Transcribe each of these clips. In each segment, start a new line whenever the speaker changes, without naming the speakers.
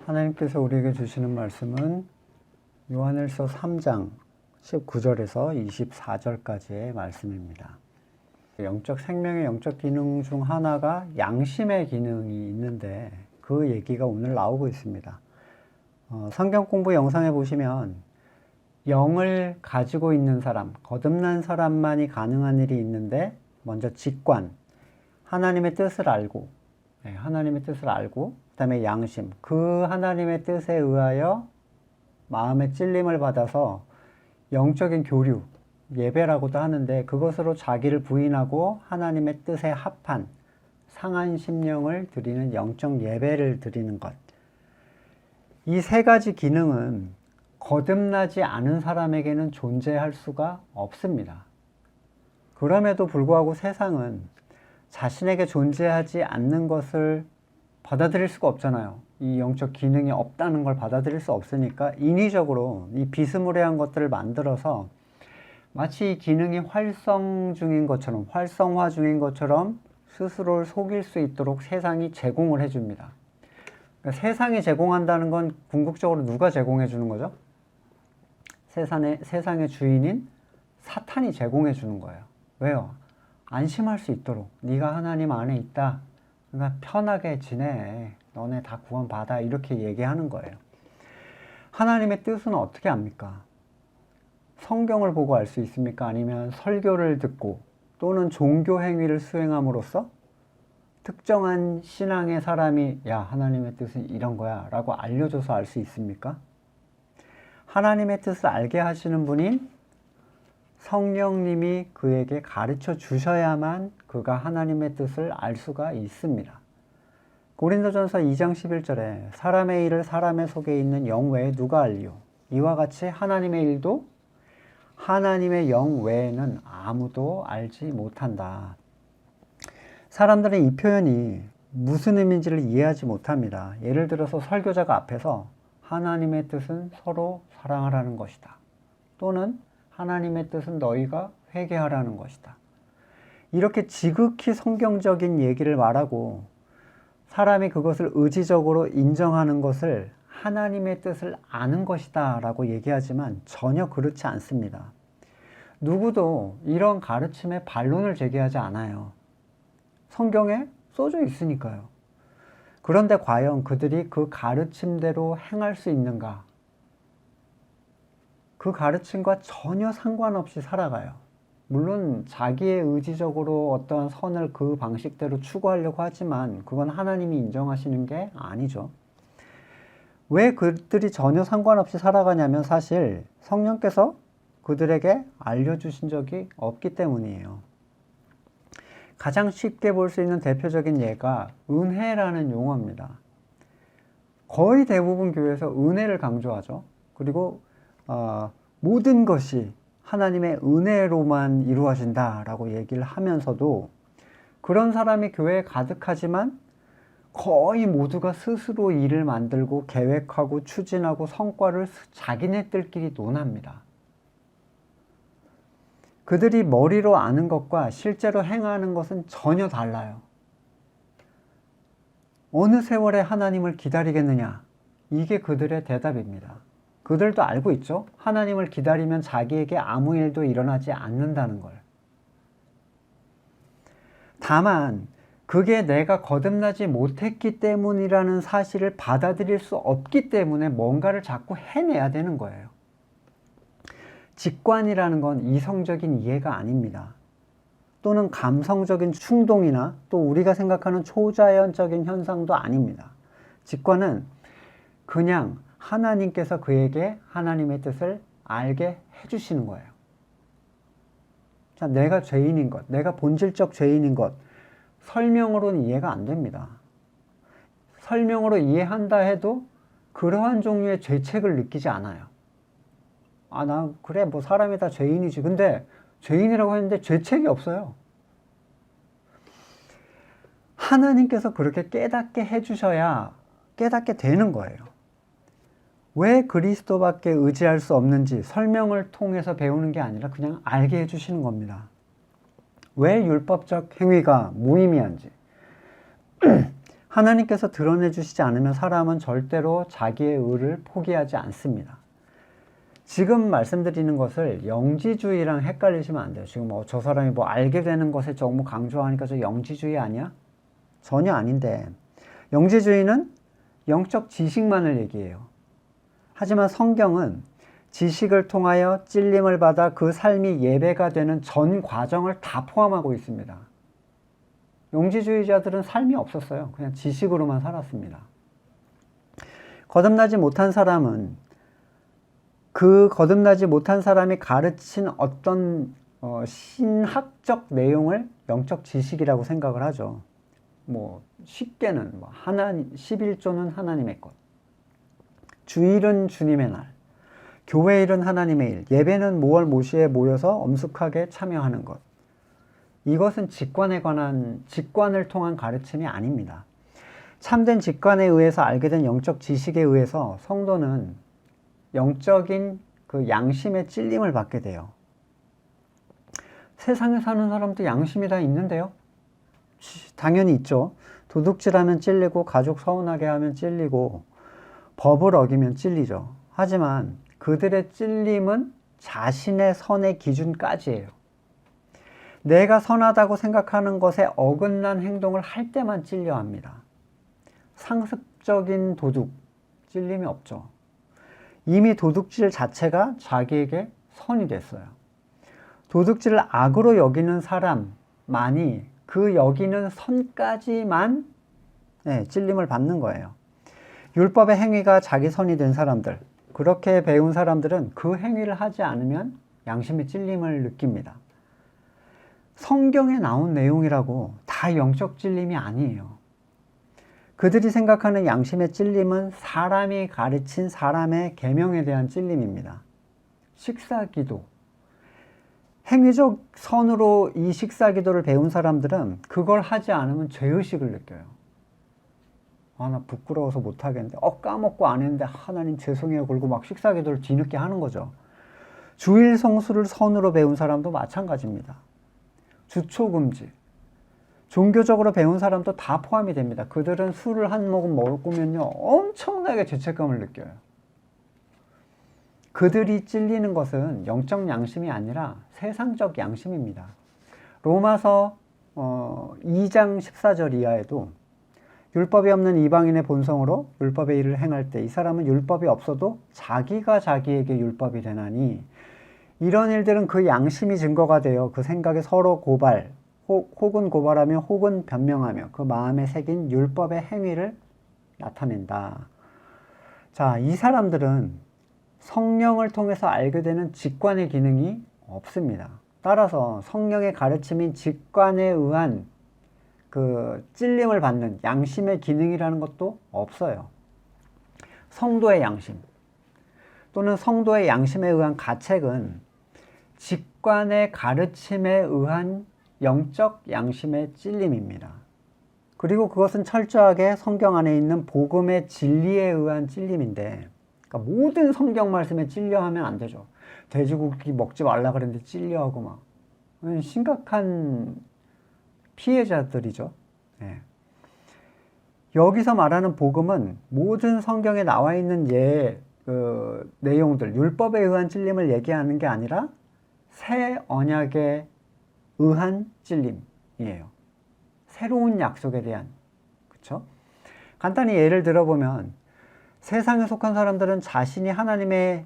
하나님께서 우리에게 주시는 말씀은 요한일서 3장 19절에서 24절까지의 말씀입니다. 영적 생명의 영적 기능 중 하나가 양심의 기능이 있는데 그 얘기가 오늘 나오고 있습니다. 성경 공부 영상에 보시면 영을 가지고 있는 사람, 거듭난 사람만이 가능한 일이 있는데 먼저 직관, 하나님의 뜻을 알고 그 다음에 양심, 그 하나님의 뜻에 의하여 마음의 찔림을 받아서 영적인 교류, 예배라고도 하는데 그것으로 자기를 부인하고 하나님의 뜻에 합한 상한 심령을 드리는 영적 예배를 드리는 것. 이 세 가지 기능은 거듭나지 않은 사람에게는 존재할 수가 없습니다. 그럼에도 불구하고 세상은 자신에게 존재하지 않는 것을 받아들일 수가 없잖아요. 이 영적 기능이 없다는 걸 받아들일 수 없으니까 인위적으로 이 비스무리한 것들을 만들어서 마치 이 기능이 활성화 중인 것처럼 스스로를 속일 수 있도록 세상이 제공을 해줍니다. 그러니까 세상이 제공한다는 건 궁극적으로 누가 제공해 주는 거죠? 세상의 주인인 사탄이 제공해 주는 거예요. 왜요? 안심할 수 있도록 네가 하나님 안에 있다. 그러니까 편하게 지내. 너네 다 구원받아. 이렇게 얘기하는 거예요. 하나님의 뜻은 어떻게 압니까? 성경을 보고 알 수 있습니까? 아니면 설교를 듣고 또는 종교 행위를 수행함으로써 특정한 신앙의 사람이 야, 하나님의 뜻은 이런 거야 라고 알려줘서 알 수 있습니까? 하나님의 뜻을 알게 하시는 분인 성령님이 그에게 가르쳐 주셔야만 그가 하나님의 뜻을 알 수가 있습니다. 고린도전서 2장 11절에 사람의 일을 사람의 속에 있는 영 외에 누가 알리요? 이와 같이 하나님의 일도 하나님의 영 외에는 아무도 알지 못한다. 사람들은 이 표현이 무슨 의미인지를 이해하지 못합니다. 예를 들어서 설교자가 앞에서 하나님의 뜻은 서로 사랑하라는 것이다. 또는 하나님의 뜻은 너희가 회개하라는 것이다. 이렇게 지극히 성경적인 얘기를 말하고 사람이 그것을 의지적으로 인정하는 것을 하나님의 뜻을 아는 것이다 라고 얘기하지만 전혀 그렇지 않습니다. 누구도 이런 가르침에 반론을 제기하지 않아요. 성경에 써져 있으니까요. 그런데 과연 그들이 그 가르침대로 행할 수 있는가? 그 가르침과 전혀 상관없이 살아가요. 물론 자기의 의지적으로 어떠한 선을 그 방식대로 추구하려고 하지만 그건 하나님이 인정하시는 게 아니죠. 왜 그들이 전혀 상관없이 살아가냐면 사실 성령께서 그들에게 알려주신 적이 없기 때문이에요. 가장 쉽게 볼 수 있는 대표적인 예가 은혜라는 용어입니다. 거의 대부분 교회에서 은혜를 강조하죠. 그리고 모든 것이 하나님의 은혜로만 이루어진다라고 얘기를 하면서도 그런 사람이 교회에 가득하지만 거의 모두가 스스로 일을 만들고 계획하고 추진하고 성과를 자기네들끼리 논합니다. 그들이 머리로 아는 것과 실제로 행하는 것은 전혀 달라요. 어느 세월에 하나님을 기다리겠느냐? 이게 그들의 대답입니다. 그들도 알고 있죠? 하나님을 기다리면 자기에게 아무 일도 일어나지 않는다는 걸. 다만 그게 내가 거듭나지 못했기 때문이라는 사실을 받아들일 수 없기 때문에 뭔가를 자꾸 해내야 되는 거예요. 직관이라는 건 이성적인 이해가 아닙니다. 또는 감성적인 충동이나 또 우리가 생각하는 초자연적인 현상도 아닙니다. 직관은 그냥 하나님께서 그에게 하나님의 뜻을 알게 해주시는 거예요. 자, 내가 죄인인 것, 내가 본질적 죄인인 것, 설명으로는 이해가 안 됩니다. 설명으로 이해한다 해도 그러한 종류의 죄책을 느끼지 않아요. 나 그래 뭐 사람이 다 죄인이지. 근데 죄인이라고 했는데 죄책이 없어요. 하나님께서 그렇게 깨닫게 해주셔야 깨닫게 되는 거예요. 왜 그리스도밖에 의지할 수 없는지 설명을 통해서 배우는 게 아니라 그냥 알게 해주시는 겁니다. 왜 율법적 행위가 무의미한지, 하나님께서 드러내 주시지 않으면 사람은 절대로 자기의 의를 포기하지 않습니다. 지금 말씀드리는 것을 영지주의랑 헷갈리시면 안 돼요. 지금 저 사람이 알게 되는 것에 너무 강조하니까 저 영지주의 아니야? 전혀 아닌데, 영지주의는 영적 지식만을 얘기해요. 하지만 성경은 지식을 통하여 찔림을 받아 그 삶이 예배가 되는 전 과정을 다 포함하고 있습니다. 영지주의자들은 삶이 없었어요. 그냥 지식으로만 살았습니다. 거듭나지 못한 사람은 그 거듭나지 못한 사람이 가르친 어떤 신학적 내용을 영적 지식이라고 생각을 하죠. 쉽게는 하나님 11조는 하나님의 것, 주일은 주님의 날, 교회일은 하나님의 일, 예배는 모월 모시에 모여서 엄숙하게 참여하는 것. 이것은 직관을 통한 가르침이 아닙니다. 참된 직관에 의해서 알게 된 영적 지식에 의해서 성도는 영적인 그 양심의 찔림을 받게 돼요. 세상에 사는 사람도 양심이 다 있는데요. 당연히 있죠. 도둑질하면 찔리고, 가족 서운하게 하면 찔리고, 법을 어기면 찔리죠. 하지만 그들의 찔림은 자신의 선의 기준까지예요. 내가 선하다고 생각하는 것에 어긋난 행동을 할 때만 찔려 합니다. 상습적인 도둑, 찔림이 없죠. 이미 도둑질 자체가 자기에게 선이 됐어요. 도둑질을 악으로 여기는 사람만이 그 여기는 선까지만 찔림을 받는 거예요. 율법의 행위가 자기 선이 된 사람들, 그렇게 배운 사람들은 그 행위를 하지 않으면 양심의 찔림을 느낍니다. 성경에 나온 내용이라고 다 영적 찔림이 아니에요. 그들이 생각하는 양심의 찔림은 사람이 가르친 사람의 계명에 대한 찔림입니다. 식사기도. 행위적 선으로 이 식사기도를 배운 사람들은 그걸 하지 않으면 죄의식을 느껴요. 나 부끄러워서 못하겠는데 까먹고 안 했는데 하나님 죄송해요 그러고 막 식사기도를 뒤늦게 하는 거죠. 주일 성수를 선으로 배운 사람도 마찬가지입니다. 주초금지. 종교적으로 배운 사람도 다 포함이 됩니다. 그들은 술을 한 모금 먹으면요 엄청나게 죄책감을 느껴요. 그들이 찔리는 것은 영적 양심이 아니라 세상적 양심입니다. 로마서 2장 14절 이하에도 율법이 없는 이방인의 본성으로 율법의 일을 행할 때 이 사람은 율법이 없어도 자기가 자기에게 율법이 되나니 이런 일들은 그 양심이 증거가 되어 그 생각에 서로 고발 혹은 고발하며 혹은 변명하며 그 마음에 새긴 율법의 행위를 나타낸다. 자, 이 사람들은 성령을 통해서 알게 되는 직관의 기능이 없습니다. 따라서 성령의 가르침인 직관에 의한 그 찔림을 받는 양심의 기능이라는 것도 없어요. 성도의 양심 또는 성도의 양심에 의한 가책은 직관의 가르침에 의한 영적 양심의 찔림입니다. 그리고 그것은 철저하게 성경 안에 있는 복음의 진리에 의한 찔림인데, 그러니까 모든 성경 말씀에 찔려하면 안 되죠. 돼지고기 먹지 말라 그랬는데 찔려하고 막 심각한 피해자들이죠. 여기서 말하는 복음은 모든 성경에 나와 있는 내용들, 율법에 의한 찔림을 얘기하는 게 아니라 새 언약에 의한 찔림이에요. 새로운 약속에 대한, 그렇죠? 간단히 예를 들어보면 세상에 속한 사람들은 자신이 하나님을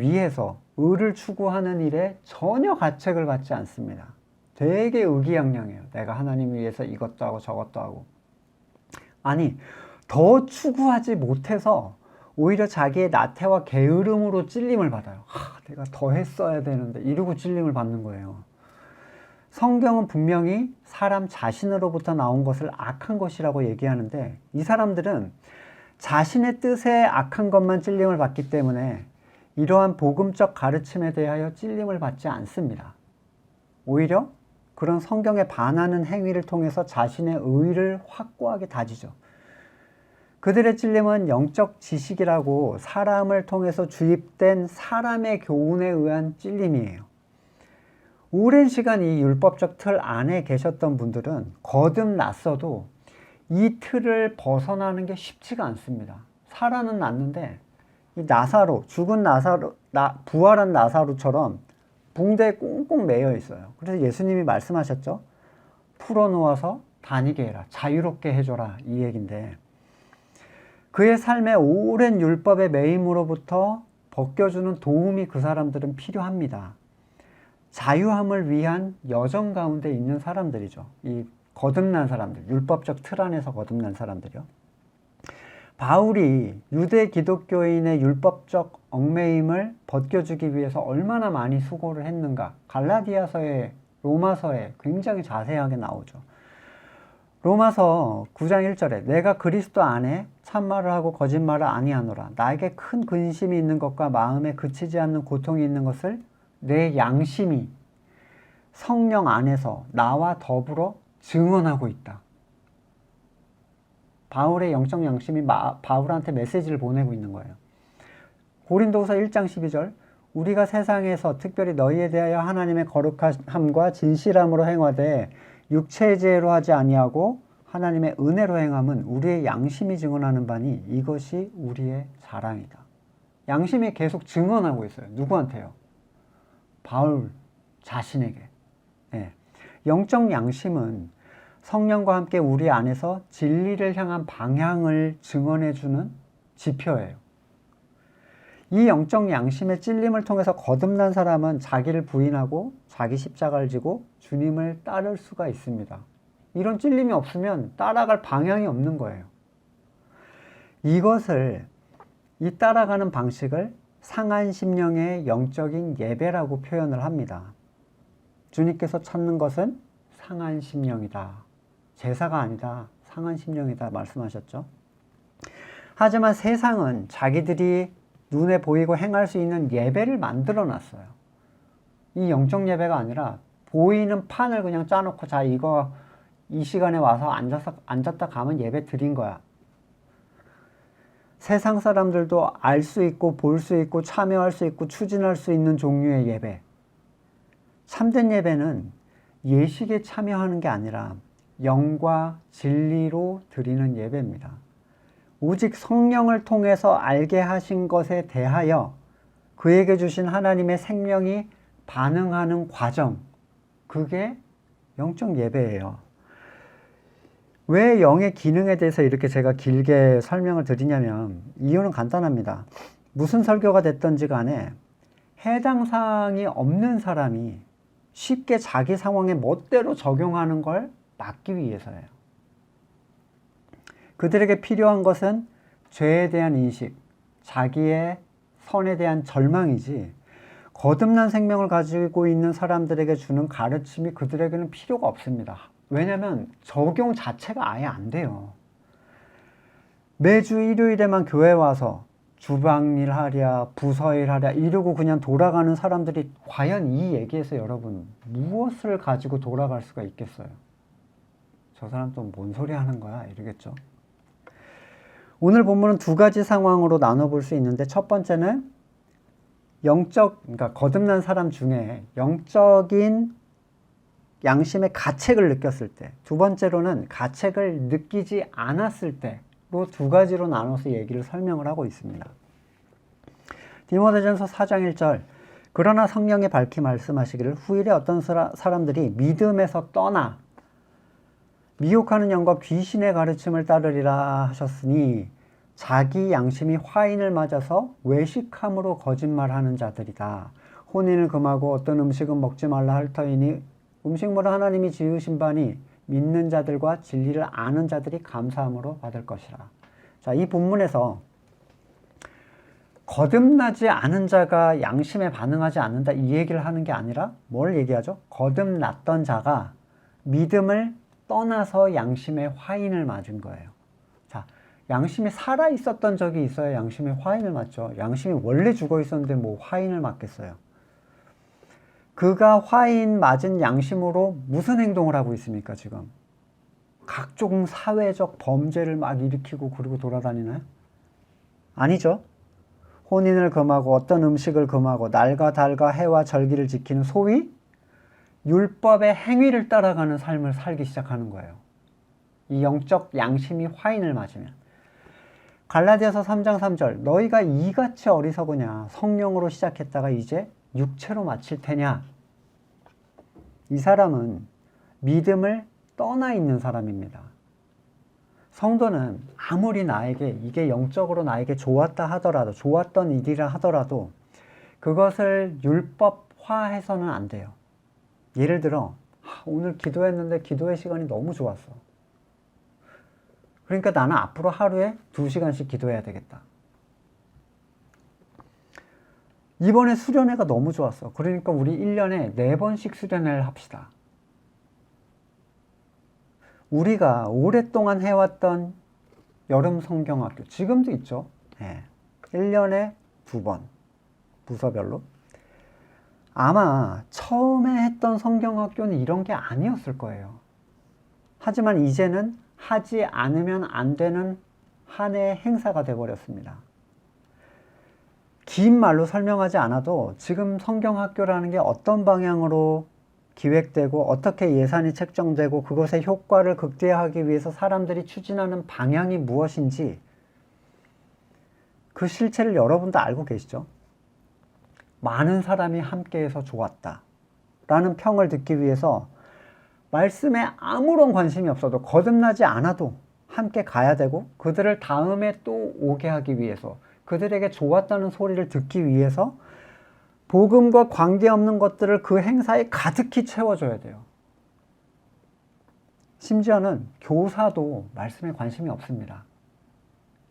위해서 의를 추구하는 일에 전혀 가책을 받지 않습니다. 되게 의기양양해요. 내가 하나님을 위해서 이것도 하고 저것도 하고. 아니, 더 추구하지 못해서 오히려 자기의 나태와 게으름으로 찔림을 받아요. 내가 더 했어야 되는데 이러고 찔림을 받는 거예요. 성경은 분명히 사람 자신으로부터 나온 것을 악한 것이라고 얘기하는데 이 사람들은 자신의 뜻에 악한 것만 찔림을 받기 때문에 이러한 복음적 가르침에 대하여 찔림을 받지 않습니다. 오히려 그런 성경에 반하는 행위를 통해서 자신의 의의를 확고하게 다지죠. 그들의 찔림은 영적 지식이라고 사람을 통해서 주입된 사람의 교훈에 의한 찔림이에요. 오랜 시간 이 율법적 틀 안에 계셨던 분들은 거듭났어도 이 틀을 벗어나는 게 쉽지가 않습니다. 살아는 났는데 이 나사로, 죽은 나사로, 부활한 나사로처럼 붕대에 꽁꽁 매여 있어요. 그래서 예수님이 말씀하셨죠. 풀어놓아서 다니게 해라. 자유롭게 해줘라. 이 얘기인데 그의 삶의 오랜 율법의 매임으로부터 벗겨주는 도움이 그 사람들은 필요합니다. 자유함을 위한 여정 가운데 있는 사람들이죠. 이 거듭난 사람들, 율법적 틀 안에서 거듭난 사람들이요. 바울이 유대 기독교인의 율법적 얽매임을 벗겨주기 위해서 얼마나 많이 수고를 했는가. 갈라디아서에, 로마서에 굉장히 자세하게 나오죠. 로마서 9장 1절에 내가 그리스도 안에 참말을 하고 거짓말을 아니하노라. 나에게 큰 근심이 있는 것과 마음에 그치지 않는 고통이 있는 것을 내 양심이 성령 안에서 나와 더불어 증언하고 있다. 바울의 영적 양심이 바울한테 메시지를 보내고 있는 거예요. 고린도후서 1장 12절 우리가 세상에서 특별히 너희에 대하여 하나님의 거룩함과 진실함으로 행하되 육체의 지혜로 하지 아니하고 하나님의 은혜로 행함은 우리의 양심이 증언하는 바니 이것이 우리의 자랑이다. 양심이 계속 증언하고 있어요. 누구한테요? 바울 자신에게. 네. 영적 양심은 성령과 함께 우리 안에서 진리를 향한 방향을 증언해주는 지표예요. 이 영적 양심의 찔림을 통해서 거듭난 사람은 자기를 부인하고 자기 십자가를 지고 주님을 따를 수가 있습니다. 이런 찔림이 없으면 따라갈 방향이 없는 거예요. 이 따라가는 방식을 상한 심령의 영적인 예배라고 표현을 합니다. 주님께서 찾는 것은 상한 심령이다. 제사가 아니다. 상한 심령이다 말씀하셨죠. 하지만 세상은 자기들이 눈에 보이고 행할 수 있는 예배를 만들어 놨어요. 이 영적 예배가 아니라 보이는 판을 그냥 짜놓고 자 이거 이 시간에 와서 앉았다 가면 예배 드린 거야. 세상 사람들도 알 수 있고 볼 수 있고 참여할 수 있고 추진할 수 있는 종류의 예배. 참된 예배는 예식에 참여하는 게 아니라 영과 진리로 드리는 예배입니다. 오직 성령을 통해서 알게 하신 것에 대하여 그에게 주신 하나님의 생명이 반응하는 과정, 그게 영적 예배예요. 왜 영의 기능에 대해서 이렇게 제가 길게 설명을 드리냐면 이유는 간단합니다. 무슨 설교가 됐든지 간에 해당 사항이 없는 사람이 쉽게 자기 상황에 멋대로 적용하는 걸 막기 위해서예요. 그들에게 필요한 것은 죄에 대한 인식, 자기의 선에 대한 절망이지 거듭난 생명을 가지고 있는 사람들에게 주는 가르침이 그들에게는 필요가 없습니다. 왜냐하면 적용 자체가 아예 안 돼요. 매주 일요일에만 교회 와서 주방일 하랴, 부서일 하랴 이러고 그냥 돌아가는 사람들이 과연 이 얘기에서 여러분 무엇을 가지고 돌아갈 수가 있겠어요? 저 사람 또 뭔 소리 하는 거야? 이러겠죠. 오늘 본문은 두 가지 상황으로 나눠볼 수 있는데 첫 번째는 그러니까 거듭난 사람 중에 영적인 양심의 가책을 느꼈을 때, 두 번째로는 가책을 느끼지 않았을 때로 두 가지로 나눠서 얘기를 설명을 하고 있습니다. 디모데전서 4장 1절 그러나 성령이 밝히 말씀하시기를 후일에 어떤 사람들이 믿음에서 떠나 미혹하는 영과 귀신의 가르침을 따르리라 하셨으니 자기 양심이 화인을 맞아서 외식함으로 거짓말하는 자들이다. 혼인을 금하고 어떤 음식은 먹지 말라 할 터이니 음식물은 하나님이 지으신 바니 믿는 자들과 진리를 아는 자들이 감사함으로 받을 것이라. 자, 이 본문에서 거듭나지 않은 자가 양심에 반응하지 않는다 이 얘기를 하는 게 아니라 뭘 얘기하죠? 거듭났던 자가 믿음을 떠나서 양심의 화인을 맞은 거예요. 자, 양심이 살아 있었던 적이 있어야 양심의 화인을 맞죠. 양심이 원래 죽어 있었는데 뭐 화인을 맞겠어요. 그가 화인 맞은 양심으로 무슨 행동을 하고 있습니까, 지금? 각종 사회적 범죄를 막 일으키고 그러고 돌아다니나요? 아니죠. 혼인을 금하고 어떤 음식을 금하고 날과 달과 해와 절기를 지키는 소위 율법의 행위를 따라가는 삶을 살기 시작하는 거예요. 이 영적 양심이 화인을 맞으면. 갈라디아서 3장 3절 너희가 이같이 어리석으냐 성령으로 시작했다가 이제 육체로 마칠 테냐. 이 사람은 믿음을 떠나 있는 사람입니다. 성도는 아무리 나에게 이게 영적으로 나에게 좋았다 하더라도 좋았던 일이라 하더라도 그것을 율법화해서는 안 돼요. 예를 들어 오늘 기도했는데 기도의 시간이 너무 좋았어. 그러니까 나는 앞으로 하루에 2시간씩 기도해야 되겠다. 이번에 수련회가 너무 좋았어. 그러니까 우리 1년에 4번씩 수련회를 합시다. 우리가 오랫동안 해왔던 여름 성경학교, 지금도 있죠. 네. 1년에 2번, 부서별로. 아마 처음에 했던 성경학교는 이런 게 아니었을 거예요. 하지만 이제는 하지 않으면 안 되는 한 해의 행사가 되어버렸습니다. 긴 말로 설명하지 않아도 지금 성경학교라는 게 어떤 방향으로 기획되고 어떻게 예산이 책정되고 그것의 효과를 극대화하기 위해서 사람들이 추진하는 방향이 무엇인지 그 실체를 여러분도 알고 계시죠? 많은 사람이 함께해서 좋았다 라는 평을 듣기 위해서 말씀에 아무런 관심이 없어도 거듭나지 않아도 함께 가야 되고 그들을 다음에 또 오게 하기 위해서 그들에게 좋았다는 소리를 듣기 위해서 복음과 관계없는 것들을 그 행사에 가득히 채워줘야 돼요. 심지어는 교사도 말씀에 관심이 없습니다.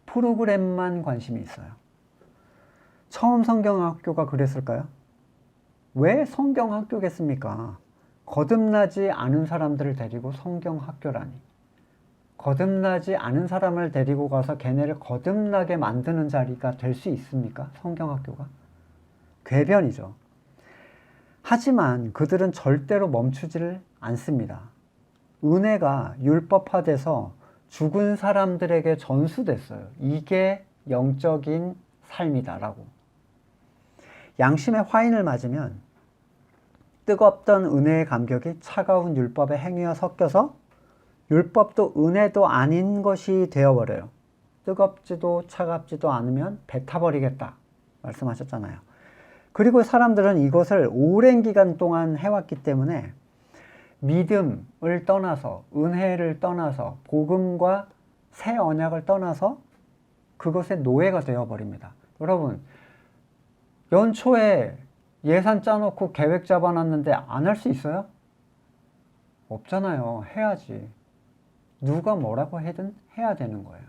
프로그램만 관심이 있어요. 처음 성경학교가 그랬을까요? 왜 성경학교겠습니까? 거듭나지 않은 사람들을 데리고 성경학교라니. 거듭나지 않은 사람을 데리고 가서 걔네를 거듭나게 만드는 자리가 될 수 있습니까? 성경학교가? 궤변이죠. 하지만 그들은 절대로 멈추지를 않습니다. 은혜가 율법화돼서 죽은 사람들에게 전수됐어요. 이게 영적인 삶이다라고. 양심의 화인을 맞으면 뜨겁던 은혜의 감격이 차가운 율법의 행위와 섞여서 율법도 은혜도 아닌 것이 되어버려요. 뜨겁지도 차갑지도 않으면 뱉어버리겠다 말씀하셨잖아요. 그리고 사람들은 이것을 오랜 기간 동안 해왔기 때문에 믿음을 떠나서 은혜를 떠나서 복음과 새 언약을 떠나서 그것의 노예가 되어버립니다. 여러분 연초에 예산 짜놓고 계획 잡아놨는데 안 할 수 있어요? 없잖아요. 해야지. 누가 뭐라고 해든 해야 되는 거예요.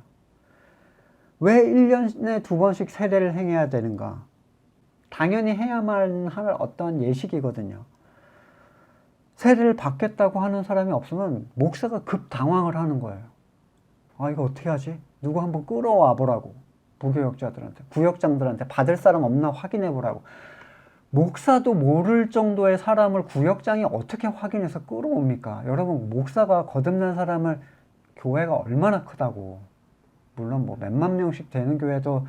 왜 1년에 2번씩 세례를 행해야 되는가? 당연히 해야만 할 어떤 예식이거든요. 세례를 받겠다고 하는 사람이 없으면 목사가 급 당황을 하는 거예요. 아, 이거 어떻게 하지? 누구 한번 끌어와 보라고. 부교역자들한테, 구역장들한테 받을 사람 없나 확인해 보라고. 목사도 모를 정도의 사람을 구역장이 어떻게 확인해서 끌어옵니까? 여러분, 목사가 거듭난 사람을 교회가 얼마나 크다고. 물론 뭐 몇만 명씩 되는 교회도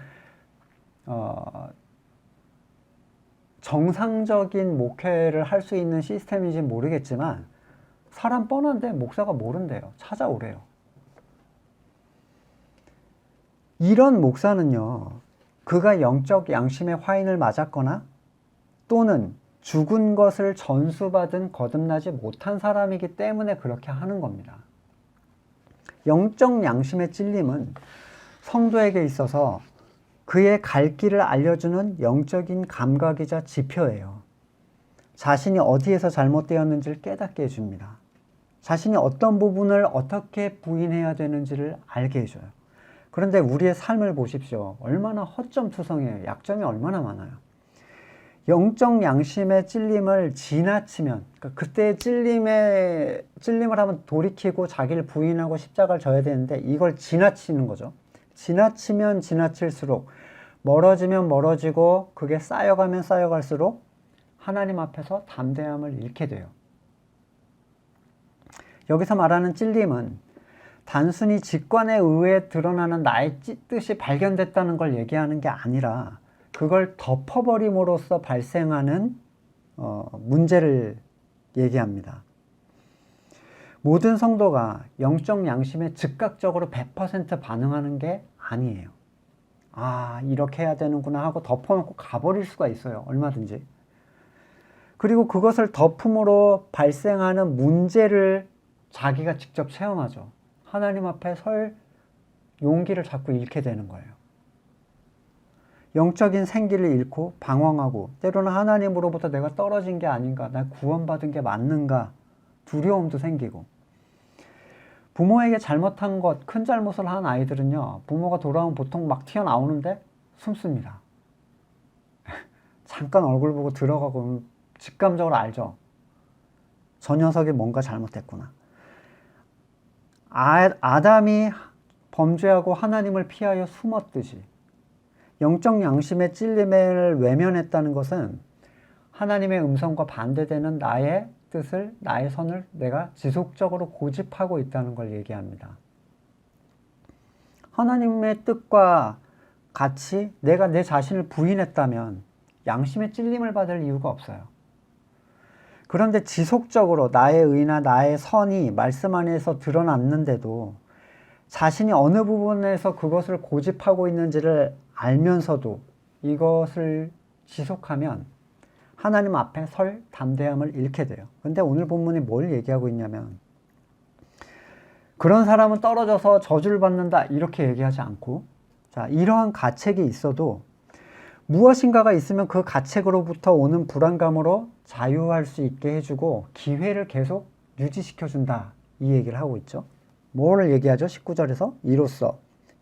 정상적인 목회를 할 수 있는 시스템인지 모르겠지만 사람 뻔한데 목사가 모른대요. 찾아오래요. 이런 목사는요, 그가 영적 양심의 화인을 맞았거나 또는 죽은 것을 전수받은 거듭나지 못한 사람이기 때문에 그렇게 하는 겁니다. 영적 양심의 찔림은 성도에게 있어서 그의 갈 길을 알려주는 영적인 감각이자 지표예요. 자신이 어디에서 잘못되었는지를 깨닫게 해줍니다. 자신이 어떤 부분을 어떻게 부인해야 되는지를 알게 해줘요. 그런데 우리의 삶을 보십시오. 얼마나 허점투성이에요. 약점이 얼마나 많아요. 영적 양심의 찔림을 지나치면, 그러니까 그때의 찔림을 하면 돌이키고 자기를 부인하고 십자가를 져야 되는데 이걸 지나치는 거죠. 지나치면 지나칠수록, 멀어지면 멀어지고 그게 쌓여가면 쌓여갈수록 하나님 앞에서 담대함을 잃게 돼요. 여기서 말하는 찔림은 단순히 직관에 의해 드러나는 나의 뜻이 발견됐다는 걸 얘기하는 게 아니라 그걸 덮어버림으로써 발생하는 문제를 얘기합니다. 모든 성도가 영적 양심에 즉각적으로 100% 반응하는 게 아니에요. 아, 이렇게 해야 되는구나 하고 덮어놓고 가버릴 수가 있어요. 얼마든지. 그리고 그것을 덮음으로 발생하는 문제를 자기가 직접 체험하죠. 하나님 앞에 설 용기를 자꾸 잃게 되는 거예요. 영적인 생기를 잃고 방황하고, 때로는 하나님으로부터 내가 떨어진 게 아닌가, 나 구원받은 게 맞는가 두려움도 생기고, 부모에게 잘못한 것, 큰 잘못을 한 아이들은요, 부모가 돌아오면 보통 막 튀어나오는데 숨습니다. 잠깐 얼굴 보고 들어가고 직감적으로 알죠. 저 녀석이 뭔가 잘못했구나. 아담이 범죄하고 하나님을 피하여 숨었듯이 영적 양심의 찔림을 외면했다는 것은 하나님의 음성과 반대되는 나의 뜻을, 나의 선을 내가 지속적으로 고집하고 있다는 걸 얘기합니다. 하나님의 뜻과 같이 내가 내 자신을 부인했다면 양심의 찔림을 받을 이유가 없어요. 그런데 지속적으로 나의 의나 나의 선이 말씀 안에서 드러났는데도 자신이 어느 부분에서 그것을 고집하고 있는지를 알면서도 이것을 지속하면 하나님 앞에 설 담대함을 잃게 돼요. 근데 오늘 본문이 뭘 얘기하고 있냐면, 그런 사람은 떨어져서 저주를 받는다 이렇게 얘기하지 않고, 자, 이러한 가책이 있어도 무엇인가가 있으면 그 가책으로부터 오는 불안감으로 자유할 수 있게 해주고 기회를 계속 유지시켜준다, 이 얘기를 하고 있죠. 뭐를 얘기하죠? 19절에서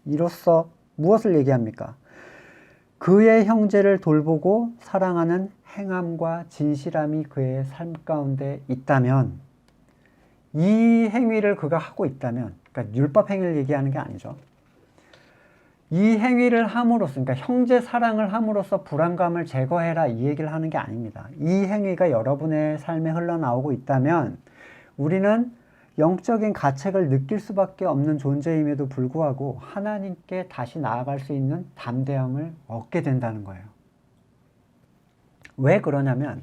이로써 무엇을 얘기합니까? 그의 형제를 돌보고 사랑하는 행함과 진실함이 그의 삶 가운데 있다면, 이 행위를 그가 하고 있다면, 그러니까 율법 행위를 얘기하는 게 아니죠. 이 행위를 함으로써, 그러니까 형제 사랑을 함으로써 불안감을 제거해라, 이 얘기를 하는 게 아닙니다. 이 행위가 여러분의 삶에 흘러나오고 있다면 우리는 영적인 가책을 느낄 수밖에 없는 존재임에도 불구하고 하나님께 다시 나아갈 수 있는 담대함을 얻게 된다는 거예요. 왜 그러냐면,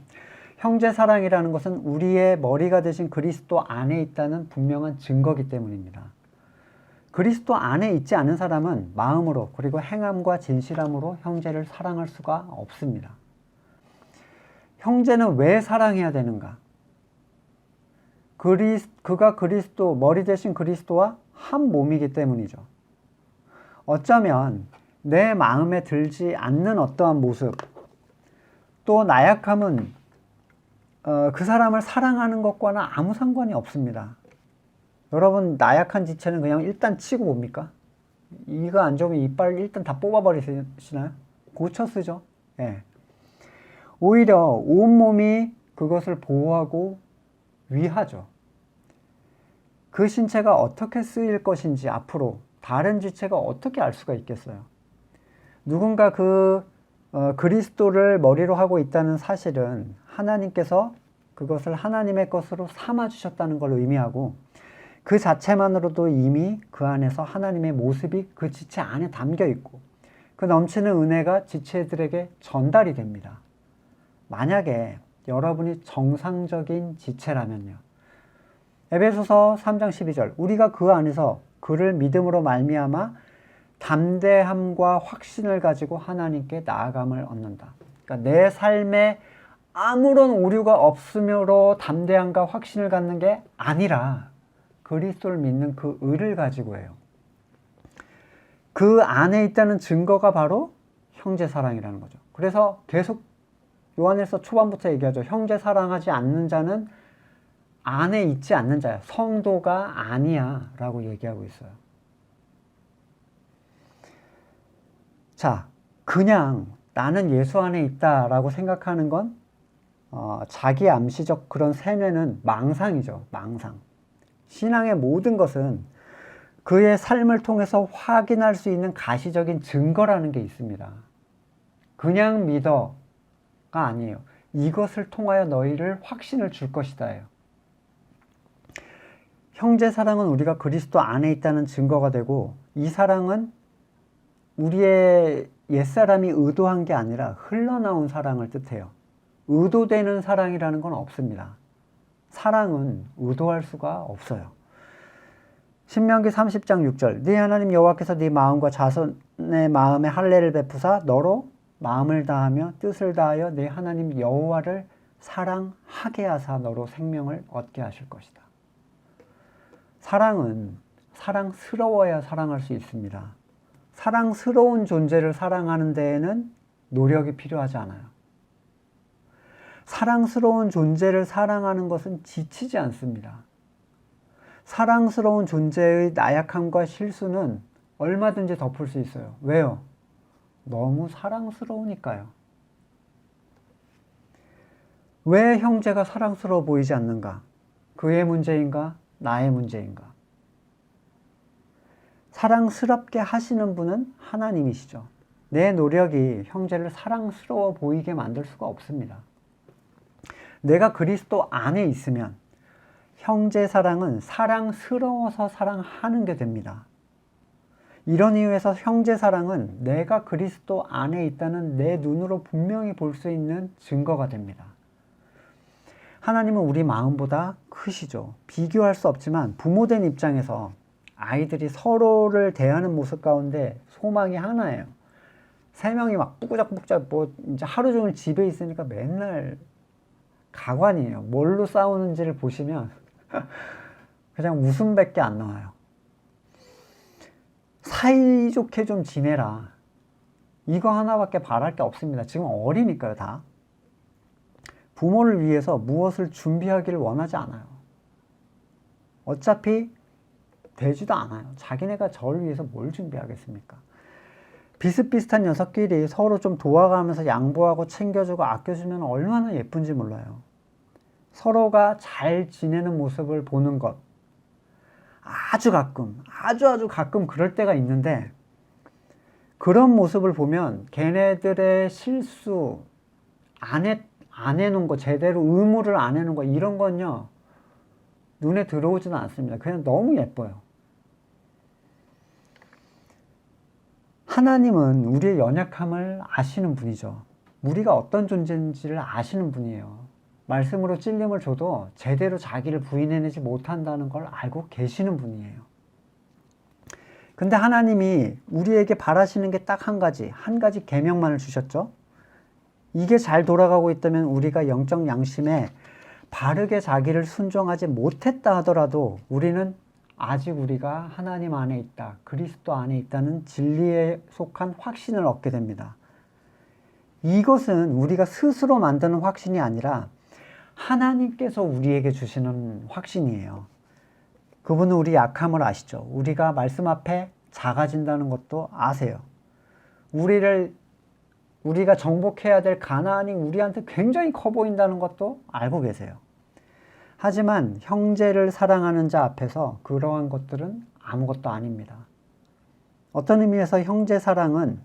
형제 사랑이라는 것은 우리의 머리가 되신 그리스도 안에 있다는 분명한 증거이기 때문입니다. 그리스도 안에 있지 않은 사람은 마음으로 그리고 행함과 진실함으로 형제를 사랑할 수가 없습니다. 형제는 왜 사랑해야 되는가? 그가 그리스도, 머리 대신 그리스도와 한 몸이기 때문이죠. 어쩌면 내 마음에 들지 않는 어떠한 모습, 또 나약함은 그 사람을 사랑하는 것과는 아무 상관이 없습니다. 여러분, 나약한 지체는 그냥 일단 치고 봅니까? 이가 안 좋으면 이빨 일단 다 뽑아버리시나요? 고쳐 쓰죠. 예. 오히려 온몸이 그것을 보호하고 위하죠. 그 신체가 어떻게 쓰일 것인지 앞으로 다른 지체가 어떻게 알 수가 있겠어요? 누군가 그리스도를 머리로 하고 있다는 사실은 하나님께서 그것을 하나님의 것으로 삼아주셨다는 걸 의미하고, 그 자체만으로도 이미 그 안에서 하나님의 모습이 그 지체 안에 담겨 있고 그 넘치는 은혜가 지체들에게 전달이 됩니다. 만약에 여러분이 정상적인 지체라면요, 에베소서 3장 12절, 우리가 그 안에서 그를 믿음으로 말미암아 담대함과 확신을 가지고 하나님께 나아감을 얻는다. 그러니까 내 삶에 아무런 오류가 없으므로 담대함과 확신을 갖는 게 아니라 그리스도를 믿는 그 의를 가지고 해요. 그 안에 있다는 증거가 바로 형제 사랑이라는 거죠. 그래서 계속 요한일서 초반부터 얘기하죠. 형제 사랑하지 않는 자는 안에 있지 않는 자야. 성도가 아니야 라고 얘기하고 있어요. 자, 그냥 나는 예수 안에 있다라고 생각하는 건 자기 암시적 그런 세뇌는 망상이죠. 망상. 신앙의 모든 것은 그의 삶을 통해서 확인할 수 있는 가시적인 증거라는 게 있습니다. 그냥 믿어가 아니에요. 이것을 통하여 너희를 확신을 줄 것이다예요. 형제 사랑은 우리가 그리스도 안에 있다는 증거가 되고, 이 사랑은 우리의 옛사람이 의도한 게 아니라 흘러나온 사랑을 뜻해요. 의도되는 사랑이라는 건 없습니다. 사랑은 의도할 수가 없어요. 신명기 30장 6절 네 하나님 여호와께서 네 마음과 자손의 마음에 할례를 베푸사 너로 마음을 다하며 뜻을 다하여 네 하나님 여호와를 사랑하게 하사 너로 생명을 얻게 하실 것이다. 사랑은 사랑스러워야 사랑할 수 있습니다. 사랑스러운 존재를 사랑하는 데에는 노력이 필요하지 않아요. 사랑스러운 존재를 사랑하는 것은 지치지 않습니다. 사랑스러운 존재의 나약함과 실수는 얼마든지 덮을 수 있어요. 왜요? 너무 사랑스러우니까요. 왜 형제가 사랑스러워 보이지 않는가? 그의 문제인가? 나의 문제인가? 사랑스럽게 하시는 분은 하나님이시죠. 내 노력이 형제를 사랑스러워 보이게 만들 수가 없습니다. 내가 그리스도 안에 있으면 형제 사랑은 사랑스러워서 사랑하는 게 됩니다. 이런 이유에서 형제 사랑은 내가 그리스도 안에 있다는 내 눈으로 분명히 볼 수 있는 증거가 됩니다. 하나님은 우리 마음보다 크시죠. 비교할 수 없지만 부모된 입장에서 아이들이 서로를 대하는 모습 가운데 소망이 하나예요. 세 명이 막 뿌꾸작뿌꾸작 이제 하루 종일 집에 있으니까 맨날 가관이에요. 뭘로 싸우는지를 보시면 그냥 웃음밖에 안 나와요. 사이좋게 좀 지내라. 이거 하나밖에 바랄 게 없습니다. 지금 어리니까요, 다. 부모를 위해서 무엇을 준비하기를 원하지 않아요. 어차피 되지도 않아요. 자기네가 저를 위해서 뭘 준비하겠습니까? 비슷비슷한 녀석끼리 서로 좀 도와가면서 양보하고 챙겨주고 아껴주면 얼마나 예쁜지 몰라요. 서로가 잘 지내는 모습을 보는 것. 아주 가끔 그럴 때가 있는데 그런 모습을 보면 걔네들의 실수 안 해놓은 거, 제대로 의무를 안 해놓은 거 이런 건요 눈에 들어오지는 않습니다. 그냥 너무 예뻐요. 하나님은 우리의 연약함을 아시는 분이죠. 우리가 어떤 존재인지를 아시는 분이에요. 말씀으로 찔림을 줘도 제대로 자기를 부인해내지 못한다는 걸 알고 계시는 분이에요. 근데 하나님이 우리에게 바라시는 게 딱 한 가지 계명만을 주셨죠. 이게 잘 돌아가고 있다면 우리가 영적 양심에 바르게 자기를 순종하지 못했다 하더라도 우리는 아직 우리가 하나님 안에 있다, 그리스도 안에 있다는 진리에 속한 확신을 얻게 됩니다. 이것은 우리가 스스로 만드는 확신이 아니라 하나님께서 우리에게 주시는 확신이에요. 그분은 우리 약함을 아시죠. 우리가 말씀 앞에 작아진다는 것도 아세요. 우리가 정복해야 될 가나안이 우리한테 굉장히 커 보인다는 것도 알고 계세요. 하지만 형제를 사랑하는 자 앞에서 그러한 것들은 아무것도 아닙니다. 어떤 의미에서 형제 사랑은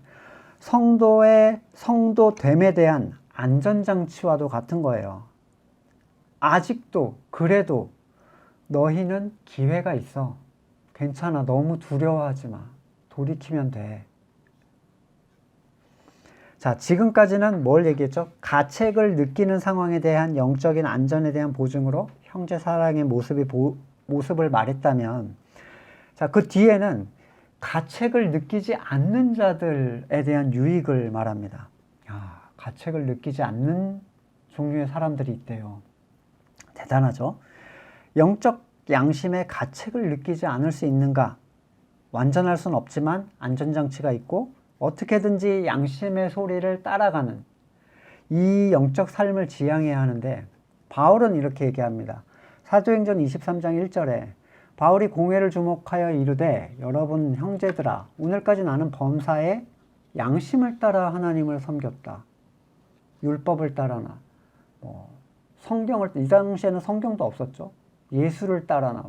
성도의 성도됨에 대한 안전장치와도 같은 거예요. 아직도 그래도 너희는 기회가 있어. 괜찮아. 너무 두려워하지 마. 돌이키면 돼. 자, 지금까지는 뭘 얘기했죠? 가책을 느끼는 상황에 대한 영적인 안전에 대한 보증으로 형제 사랑의 모습을 말했다면, 자, 그 뒤에는 가책을 느끼지 않는 자들에 대한 유익을 말합니다. 가책을 느끼지 않는 종류의 사람들이 있대요. 대단하죠? 영적 양심에 가책을 느끼지 않을 수 있는가? 완전할 수는 없지만 안전장치가 있고 어떻게든지 양심의 소리를 따라가는 이 영적 삶을 지향해야 하는데 바울은 이렇게 얘기합니다. 사도행전 23장 1절에 바울이 공회를 주목하여 이르되 여러분 형제들아 오늘까지 나는 범사에 양심을 따라 하나님을 섬겼다. 율법을 따라나 성경을 이 당시에는 성경도 없었죠. 예수를 따라나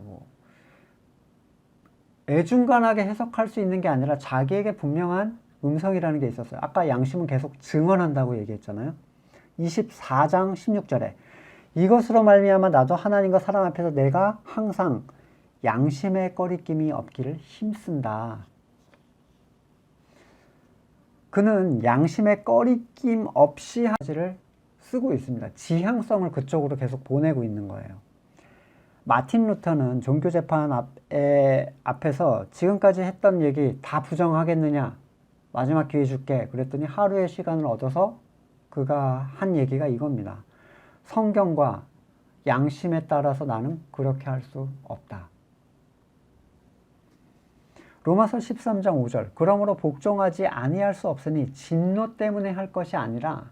애중간하게 해석할 수 있는 게 아니라 자기에게 분명한 음성이라는 게 있었어요. 아까 양심은 계속 증언한다고 얘기했잖아요. 24장 16절에 이것으로 말미암아 나도 하나님과 사람 앞에서 내가 항상 양심의 꺼리낌이 없기를 힘쓴다. 그는 양심의 꺼리낌 없이 하지를 쓰고 있습니다. 지향성을 그쪽으로 계속 보내고 있는 거예요. 마틴 루터는 종교재판 앞에서 지금까지 했던 얘기 다 부정하겠느냐? 마지막 기회 줄게. 그랬더니 하루의 시간을 얻어서 그가 한 얘기가 이겁니다. 성경과 양심에 따라서 나는 그렇게 할 수 없다. 로마서 13장 5절. 그러므로 복종하지 아니할 수 없으니 진노 때문에 할 것이 아니라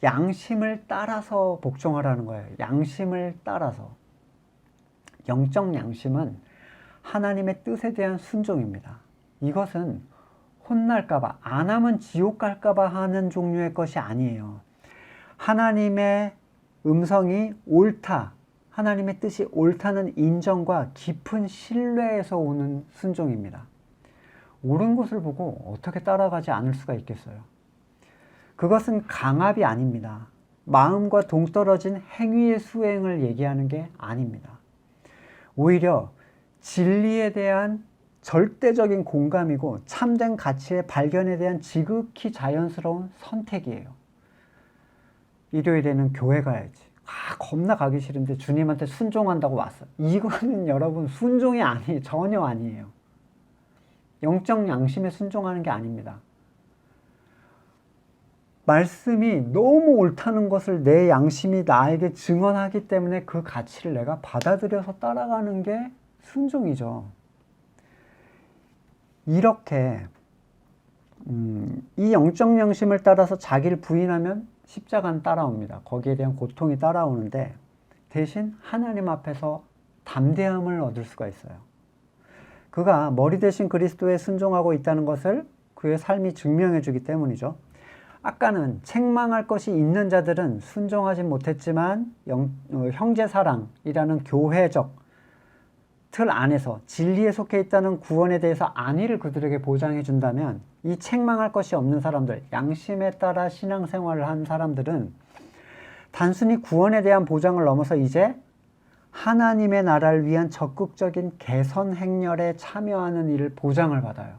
양심을 따라서 복종하라는 거예요. 양심을 따라서. 영적 양심은 하나님의 뜻에 대한 순종입니다. 이것은 혼날까봐, 안 하면 지옥 갈까봐 하는 종류의 것이 아니에요. 하나님의 음성이 옳다, 하나님의 뜻이 옳다는 인정과 깊은 신뢰에서 오는 순종입니다. 옳은 것을 보고 어떻게 따라가지 않을 수가 있겠어요? 그것은 강압이 아닙니다. 마음과 동떨어진 행위의 수행을 얘기하는 게 아닙니다. 오히려 진리에 대한 절대적인 공감이고 참된 가치의 발견에 대한 지극히 자연스러운 선택이에요. 일요일에는 교회 가야지. 겁나 가기 싫은데 주님한테 순종한다고 왔어. 이거는 여러분 순종이 아니에요. 전혀 아니에요. 영적 양심에 순종하는 게 아닙니다. 말씀이 너무 옳다는 것을 내 양심이 나에게 증언하기 때문에 그 가치를 내가 받아들여서 따라가는 게 순종이죠. 이렇게 이 영적 양심을 따라서 자기를 부인하면 십자가는 따라옵니다. 거기에 대한 고통이 따라오는데 대신 하나님 앞에서 담대함을 얻을 수가 있어요. 그가 머리 대신 그리스도에 순종하고 있다는 것을 그의 삶이 증명해 주기 때문이죠. 아까는 책망할 것이 있는 자들은 순종하지 못했지만 형제사랑이라는 교회적 틀 안에서 진리에 속해 있다는 구원에 대해서 안위를 그들에게 보장해 준다면 이 책망할 것이 없는 사람들, 양심에 따라 신앙생활을 한 사람들은 단순히 구원에 대한 보장을 넘어서 이제 하나님의 나라를 위한 적극적인 개선 행렬에 참여하는 일을 보장을 받아요.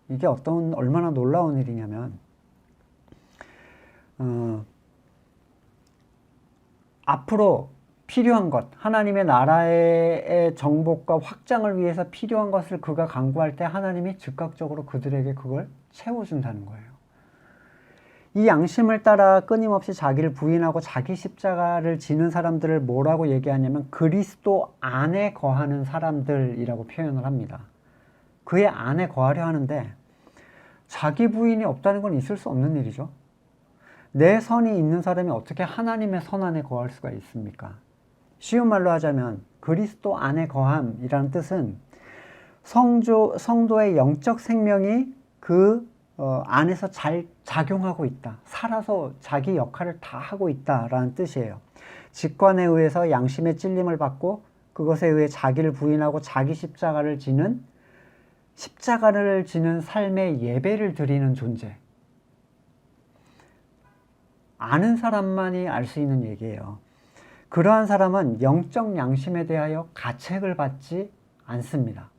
이게 얼마나 놀라운 일이냐면 앞으로 필요한 것, 하나님의 나라의 정복과 확장을 위해서 필요한 것을 그가 강구할 때 하나님이 즉각적으로 그들에게 그걸 채워준다는 거예요. 이 양심을 따라 끊임없이 자기를 부인하고 자기 십자가를 지는 사람들을 뭐라고 얘기하냐면 그리스도 안에 거하는 사람들이라고 표현을 합니다. 그의 안에 거하려 하는데 자기 부인이 없다는 건 있을 수 없는 일이죠. 내 선이 있는 사람이 어떻게 하나님의 선 안에 거할 수가 있습니까? 쉬운 말로 하자면 그리스도 안에 거함이라는 뜻은 성도의 영적 생명이 그 안에서 잘 작용하고 있다. 살아서 자기 역할을 다 하고 있다라는 뜻이에요. 직관에 의해서 양심의 찔림을 받고 그것에 의해 자기를 부인하고 자기 십자가를 지는 삶의 예배를 드리는 존재. 아는 사람만이 알 수 있는 얘기예요. 그러한 사람은 영적 양심에 대하여 가책을 받지 않습니다.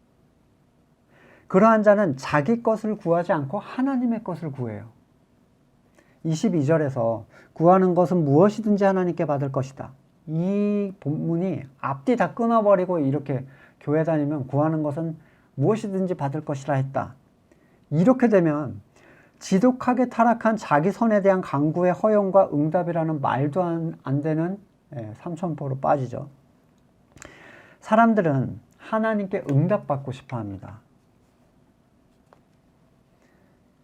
그러한 자는 자기 것을 구하지 않고 하나님의 것을 구해요. 22절에서 구하는 것은 무엇이든지 하나님께 받을 것이다. 이 본문이 앞뒤 다 끊어버리고 이렇게 교회 다니면 구하는 것은 무엇이든지 받을 것이라 했다. 이렇게 되면 지독하게 타락한 자기 선에 대한 간구의 허용과 응답이라는 말도 안 되는 삼천포로 빠지죠. 사람들은 하나님께 응답받고 싶어 합니다.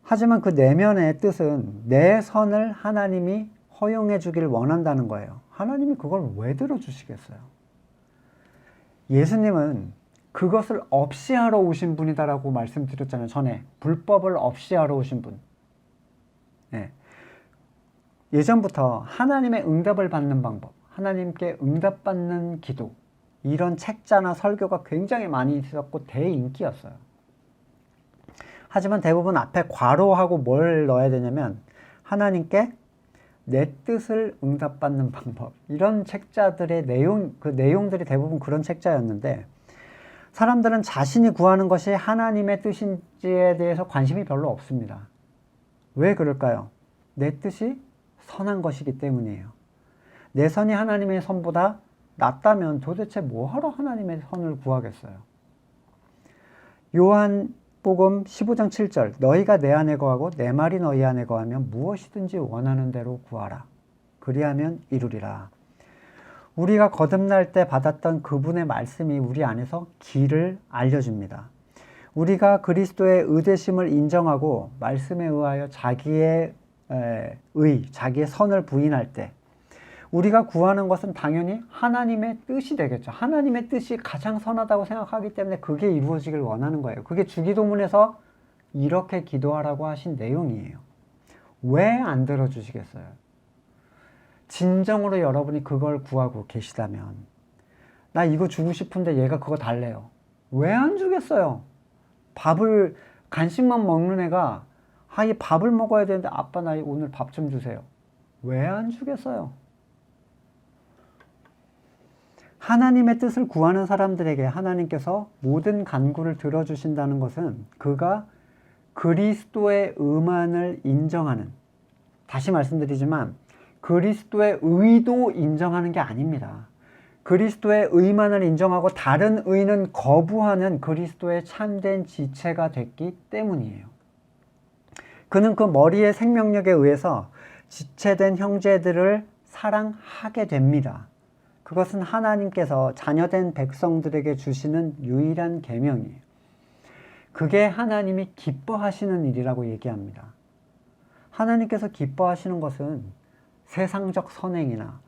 하지만 그 내면의 뜻은 내 선을 하나님이 허용해 주길 원한다는 거예요. 하나님이 그걸 왜 들어주시겠어요? 예수님은 그것을 없이 하러 오신 분이다라고 말씀드렸잖아요. 전에 불법을 없이 하러 오신 분. 예전부터 하나님의 응답을 받는 방법, 하나님께 응답받는 기도, 이런 책자나 설교가 굉장히 많이 있었고 대인기였어요. 하지만 대부분 앞에 괄호하고 뭘 넣어야 되냐면 하나님께 내 뜻을 응답받는 방법, 이런 책자들의 내용들이 대부분 그런 책자였는데 사람들은 자신이 구하는 것이 하나님의 뜻인지에 대해서 관심이 별로 없습니다. 왜 그럴까요? 내 뜻이 선한 것이기 때문이에요. 내 선이 하나님의 선보다 낫다면 도대체 뭐하러 하나님의 선을 구하겠어요? 요한복음 15장 7절 너희가 내 안에 거하고 내 말이 너희 안에 거하면 무엇이든지 원하는 대로 구하라. 그리하면 이루리라. 우리가 거듭날 때 받았던 그분의 말씀이 우리 안에서 길을 알려줍니다. 우리가 그리스도의 의되심을 인정하고 말씀에 의하여 자기의 자기의 선을 부인할 때 우리가 구하는 것은 당연히 하나님의 뜻이 되겠죠. 하나님의 뜻이 가장 선하다고 생각하기 때문에 그게 이루어지길 원하는 거예요. 그게 주기도문에서 이렇게 기도하라고 하신 내용이에요. 왜 안 들어주시겠어요? 진정으로 여러분이 그걸 구하고 계시다면 나 이거 주고 싶은데 얘가 그거 달래요. 왜 안 주겠어요? 간식만 먹는 애가 이 밥을 먹어야 되는데 아빠 나 오늘 밥 좀 주세요. 왜 안 주겠어요? 하나님의 뜻을 구하는 사람들에게 하나님께서 모든 간구를 들어주신다는 것은 그가 그리스도의 의만을 인정하는, 다시 말씀드리지만 그리스도의 의도 인정하는 게 아닙니다. 그리스도의 의만을 인정하고 다른 의는 거부하는 그리스도의 참된 지체가 됐기 때문이에요. 그는 그 머리의 생명력에 의해서 지체된 형제들을 사랑하게 됩니다. 그것은 하나님께서 자녀된 백성들에게 주시는 유일한 계명이에요. 그게 하나님이 기뻐하시는 일이라고 얘기합니다. 하나님께서 기뻐하시는 것은 세상적 선행이나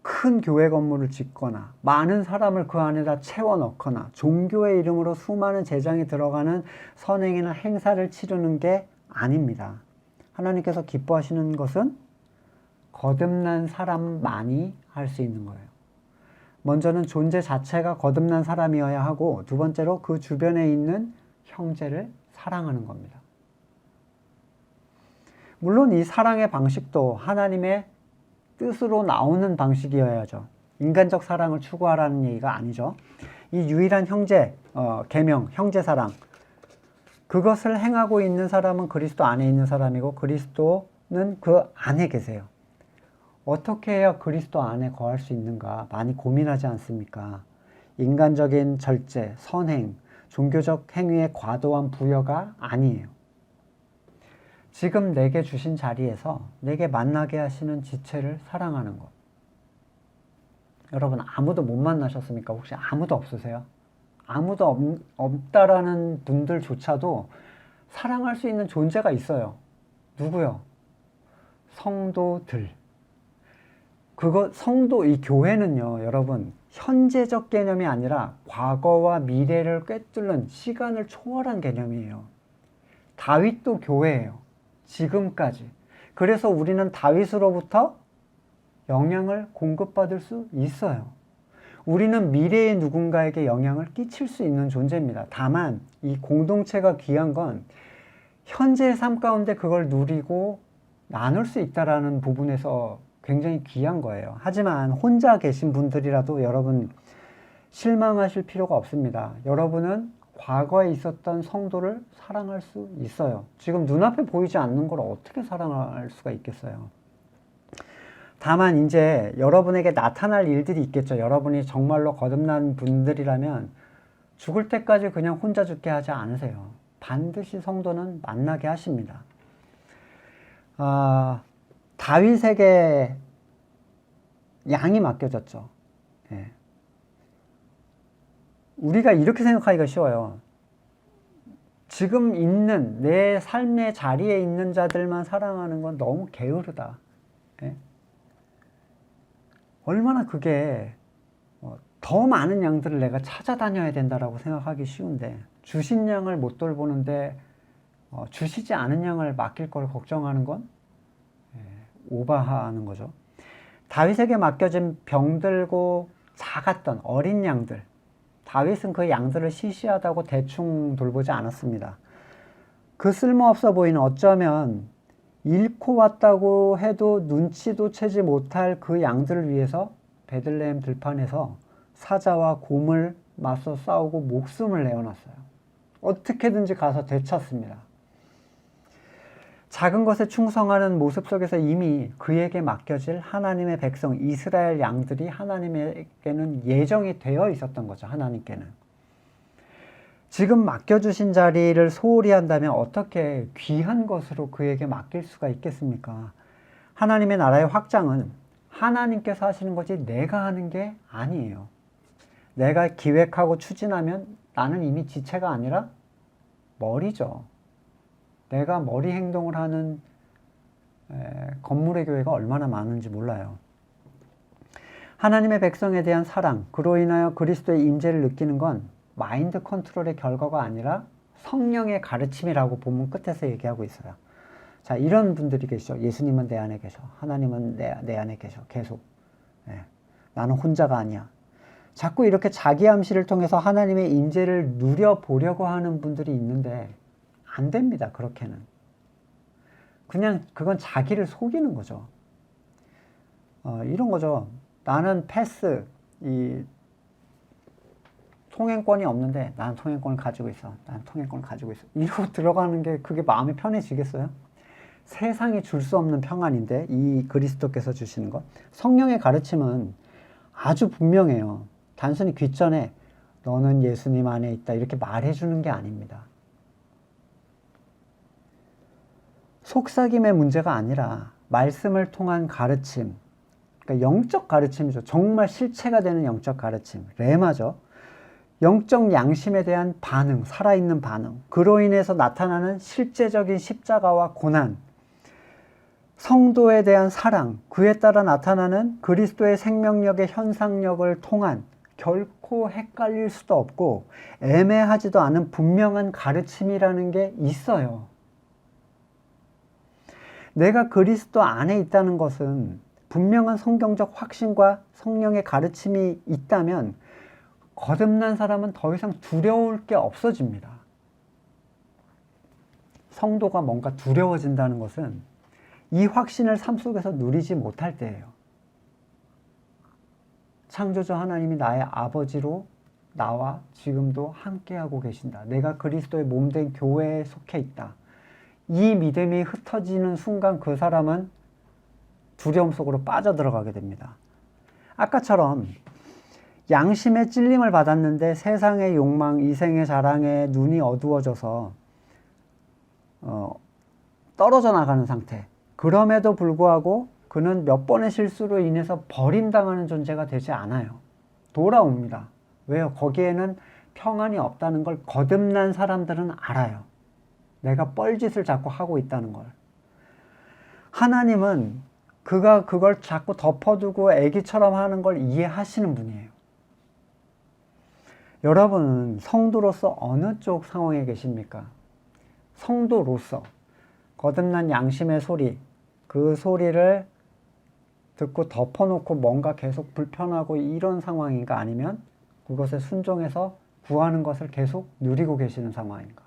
큰 교회 건물을 짓거나 많은 사람을 그 안에다 채워 넣거나 종교의 이름으로 수많은 재정이 들어가는 선행이나 행사를 치르는 게 아닙니다. 하나님께서 기뻐하시는 것은 거듭난 사람만이 할 수 있는 거예요. 먼저는 존재 자체가 거듭난 사람이어야 하고 두 번째로 그 주변에 있는 형제를 사랑하는 겁니다. 물론 이 사랑의 방식도 하나님의 뜻으로 나오는 방식이어야죠. 인간적 사랑을 추구하라는 얘기가 아니죠. 이 유일한 계명, 형제 사랑, 그것을 행하고 있는 사람은 그리스도 안에 있는 사람이고 그리스도는 그 안에 계세요. 어떻게 해야 그리스도 안에 거할 수 있는가 많이 고민하지 않습니까? 인간적인 절제, 선행, 종교적 행위의 과도한 부여가 아니에요. 지금 내게 주신 자리에서 내게 만나게 하시는 지체를 사랑하는 것. 여러분 아무도 못 만나셨습니까? 혹시 아무도 없으세요? 아무도 없다라는 분들조차도 사랑할 수 있는 존재가 있어요. 누구요? 성도들. 이 교회는요, 여러분, 현재적 개념이 아니라 과거와 미래를 꿰뚫는 시간을 초월한 개념이에요. 다윗도 교회예요. 지금까지. 그래서 우리는 다윗으로부터 영향을 공급받을 수 있어요. 우리는 미래의 누군가에게 영향을 끼칠 수 있는 존재입니다. 다만 이 공동체가 귀한 건 현재의 삶 가운데 그걸 누리고 나눌 수 있다는 부분에서 굉장히 귀한 거예요. 하지만 혼자 계신 분들이라도 여러분 실망하실 필요가 없습니다. 여러분은 과거에 있었던 성도를 사랑할 수 있어요. 지금 눈앞에 보이지 않는 걸 어떻게 사랑할 수가 있겠어요. 다만 이제 여러분에게 나타날 일들이 있겠죠. 여러분이 정말로 거듭난 분들이라면 죽을 때까지 그냥 혼자 죽게 하지 않으세요. 반드시 성도는 만나게 하십니다. 다윗에게 양이 맡겨졌죠. 예. 우리가 이렇게 생각하기가 쉬워요. 지금 있는 내 삶의 자리에 있는 자들만 사랑하는 건 너무 게으르다. 예? 얼마나 그게 더 많은 양들을 내가 찾아다녀야 된다라고 생각하기 쉬운데 주신 양을 못 돌보는데 주시지 않은 양을 맡길 걸 걱정하는 건 오바하는 거죠. 다윗에게 맡겨진 병들고 작았던 어린 양들, 다윗은 그 양들을 시시하다고 대충 돌보지 않았습니다. 그 쓸모없어 보이는 어쩌면 잃고 왔다고 해도 눈치도 채지 못할 그 양들을 위해서 베들레헴 들판에서 사자와 곰을 맞서 싸우고 목숨을 내어놨어요. 어떻게든지 가서 되찾습니다. 작은 것에 충성하는 모습 속에서 이미 그에게 맡겨질 하나님의 백성 이스라엘 양들이 하나님에게는 예정이 되어 있었던 거죠. 하나님께는. 지금 맡겨주신 자리를 소홀히 한다면 어떻게 귀한 것으로 그에게 맡길 수가 있겠습니까? 하나님의 나라의 확장은 하나님께서 하시는 거지 내가 하는 게 아니에요. 내가 기획하고 추진하면 나는 이미 지체가 아니라 머리죠. 내가 머리 행동을 하는 건물의 교회가 얼마나 많은지 몰라요. 하나님의 백성에 대한 사랑, 그로 인하여 그리스도의 임재를 느끼는 건 마인드 컨트롤의 결과가 아니라 성령의 가르침이라고 본문 끝에서 얘기하고 있어요. 자, 이런 분들이 계시죠. 예수님은 내 안에 계셔. 하나님은 내 안에 계셔. 계속. 나는 혼자가 아니야. 자꾸 이렇게 자기 암시를 통해서 하나님의 임재를 누려보려고 하는 분들이 있는데 안 됩니다. 그렇게는. 그냥 그건 자기를 속이는 거죠. 이런 거죠. 나는 패스, 통행권이 없는데 나는 통행권을 가지고 있어. 나는 통행권을 가지고 있어. 이러고 들어가는 게 그게 마음이 편해지겠어요? 세상이 줄 수 없는 평안인데 이 그리스도께서 주시는 것. 성령의 가르침은 아주 분명해요. 단순히 귓전에 너는 예수님 안에 있다 이렇게 말해주는 게 아닙니다. 속삭임의 문제가 아니라 말씀을 통한 가르침, 그러니까 영적 가르침이죠. 정말 실체가 되는 영적 가르침, 레마죠. 영적 양심에 대한 반응, 살아있는 반응, 그로 인해서 나타나는 실제적인 십자가와 고난, 성도에 대한 사랑, 그에 따라 나타나는 그리스도의 생명력의 현상력을 통한 결코 헷갈릴 수도 없고 애매하지도 않은 분명한 가르침이라는 게 있어요. 내가 그리스도 안에 있다는 것은 분명한 성경적 확신과 성령의 가르침이 있다면 거듭난 사람은 더 이상 두려울 게 없어집니다. 성도가 뭔가 두려워진다는 것은 이 확신을 삶 속에서 누리지 못할 때예요. 창조주 하나님이 나의 아버지로 나와 지금도 함께하고 계신다. 내가 그리스도의 몸된 교회에 속해 있다. 이 믿음이 흩어지는 순간 그 사람은 두려움 속으로 빠져들어가게 됩니다. 아까처럼 양심의 찔림을 받았는데 세상의 욕망, 이생의 자랑에 눈이 어두워져서 떨어져 나가는 상태. 그럼에도 불구하고 그는 몇 번의 실수로 인해서 버림당하는 존재가 되지 않아요. 돌아옵니다. 왜요? 거기에는 평안이 없다는 걸 거듭난 사람들은 알아요. 내가 뻘짓을 자꾸 하고 있다는 걸. 하나님은 그가 그걸 자꾸 덮어두고 애기처럼 하는 걸 이해하시는 분이에요. 여러분은 성도로서 어느 쪽 상황에 계십니까? 성도로서 거듭난 양심의 소리, 그 소리를 듣고 덮어놓고 뭔가 계속 불편하고 이런 상황인가, 아니면 그것에 순종해서 구하는 것을 계속 누리고 계시는 상황인가?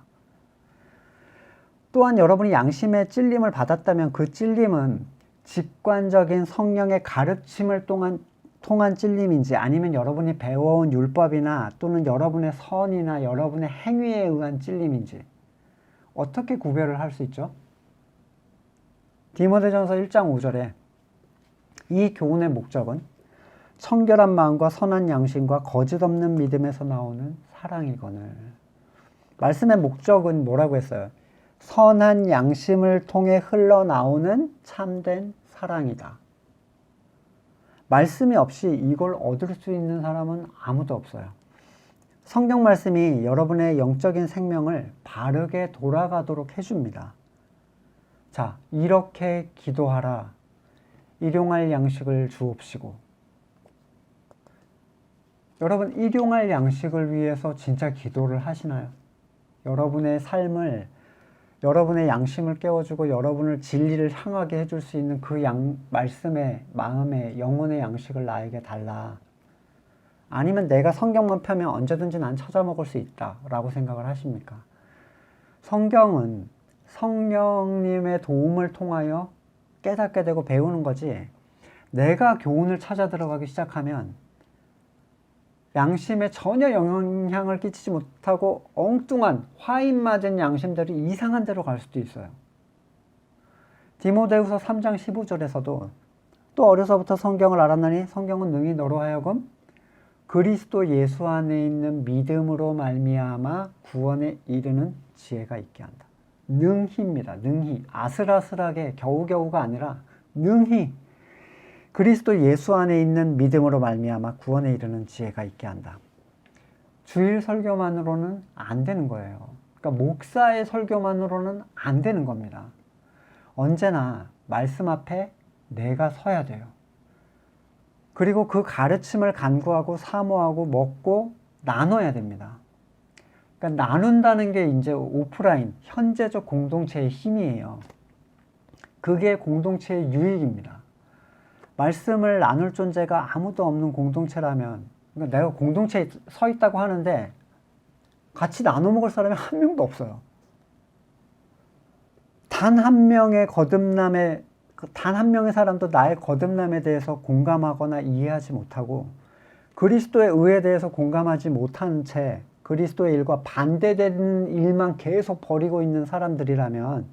또한 여러분이 양심의 찔림을 받았다면 그 찔림은 직관적인 성령의 가르침을 통한 찔림인지, 아니면 여러분이 배워온 율법이나 또는 여러분의 선이나 여러분의 행위에 의한 찔림인지 어떻게 구별을 할 수 있죠? 디모데전서 1장 5절에 이 교훈의 목적은 청결한 마음과 선한 양심과 거짓 없는 믿음에서 나오는 사랑이거늘. 말씀의 목적은 뭐라고 했어요? 선한 양심을 통해 흘러나오는 참된 사랑이다. 말씀이 없이 이걸 얻을 수 있는 사람은 아무도 없어요. 성경 말씀이 여러분의 영적인 생명을 바르게 돌아가도록 해줍니다. 자, 이렇게 기도하라. 일용할 양식을 주옵시고. 여러분, 일용할 양식을 위해서 진짜 기도를 하시나요? 여러분의 삶을, 여러분의 양심을 깨워주고 여러분을 진리를 향하게 해줄 수 있는 그 말씀의, 마음의, 영혼의 양식을 나에게 달라. 아니면 내가 성경만 펴면 언제든지 난 찾아 먹을 수 있다 라고 생각을 하십니까? 성경은 성령님의 도움을 통하여 깨닫게 되고 배우는 거지, 내가 교훈을 찾아 들어가기 시작하면 양심에 전혀 영향을 끼치지 못하고 엉뚱한 화인 맞은 양심들이 이상한 데로 갈 수도 있어요. 디모데후서 3장 15절에서도 또 어려서부터 성경을 알았나니 성경은 능히 너로 하여금 그리스도 예수 안에 있는 믿음으로 말미암아 구원에 이르는 지혜가 있게 한다. 능히입니다. 능히. 아슬아슬하게 겨우겨우가 아니라 능히 그리스도 예수 안에 있는 믿음으로 말미암아 구원에 이르는 지혜가 있게 한다. 주일 설교만으로는 안 되는 거예요. 그러니까 목사의 설교만으로는 안 되는 겁니다. 언제나 말씀 앞에 내가 서야 돼요. 그리고 그 가르침을 간구하고 사모하고 먹고 나눠야 됩니다. 그러니까 나눈다는 게 이제 오프라인, 현재적 공동체의 힘이에요. 그게 공동체의 유익입니다. 말씀을 나눌 존재가 아무도 없는 공동체라면, 그러니까 내가 공동체에 서 있다고 하는데 같이 나눠 먹을 사람이 한 명도 없어요. 단 한 명의 거듭남에, 단 한 명의 사람도 나의 거듭남에 대해서 공감하거나 이해하지 못하고 그리스도의 의에 대해서 공감하지 못한 채 그리스도의 일과 반대되는 일만 계속 벌이고 있는 사람들이라면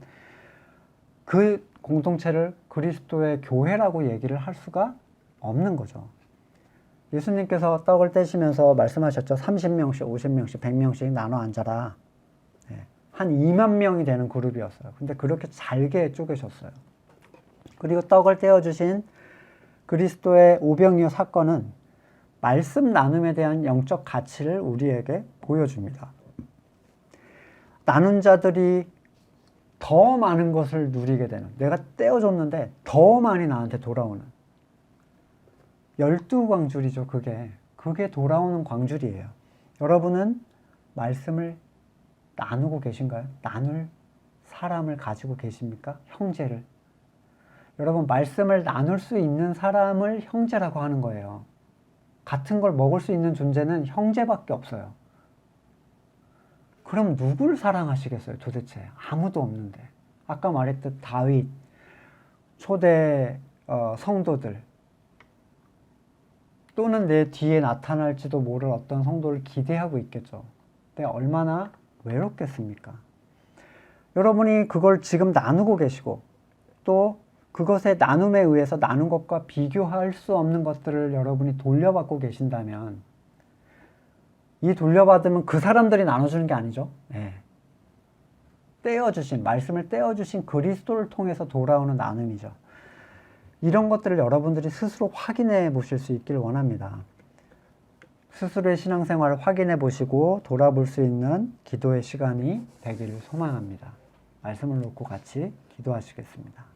그 공동체를 그리스도의 교회라고 얘기를 할 수가 없는 거죠. 예수님께서 떡을 떼시면서 말씀하셨죠. 30명씩, 50명씩, 100명씩 나눠 앉아라. 한 2만 명이 되는 그룹이었어요. 근데 그렇게 잘게 쪼개셨어요. 그리고 떡을 떼어주신 그리스도의 오병이어 사건은 말씀 나눔에 대한 영적 가치를 우리에게 보여줍니다. 나눈 자들이 더 많은 것을 누리게 되는, 내가 떼어줬는데 더 많이 나한테 돌아오는 12광줄이죠. 그게 돌아오는 광줄이에요. 여러분은 말씀을 나누고 계신가요? 나눌 사람을 가지고 계십니까? 형제를. 여러분, 말씀을 나눌 수 있는 사람을 형제라고 하는 거예요. 같은 걸 먹을 수 있는 존재는 형제밖에 없어요. 그럼 누굴 사랑하시겠어요, 도대체? 아무도 없는데. 아까 말했듯 다윗, 초대 성도들, 또는 내 뒤에 나타날지도 모를 어떤 성도를 기대하고 있겠죠. 근데 얼마나 외롭겠습니까? 여러분이 그걸 지금 나누고 계시고 또 그것의 나눔에 의해서 나눈 것과 비교할 수 없는 것들을 여러분이 돌려받고 계신다면 이 돌려받으면 그 사람들이 나눠주는 게 아니죠. 떼어주신, 말씀을 떼어주신 그리스도를 통해서 돌아오는 나눔이죠. 이런 것들을 여러분들이 스스로 확인해 보실 수 있기를 원합니다. 스스로의 신앙생활을 확인해 보시고 돌아볼 수 있는 기도의 시간이 되기를 소망합니다. 말씀을 놓고 같이 기도하시겠습니다.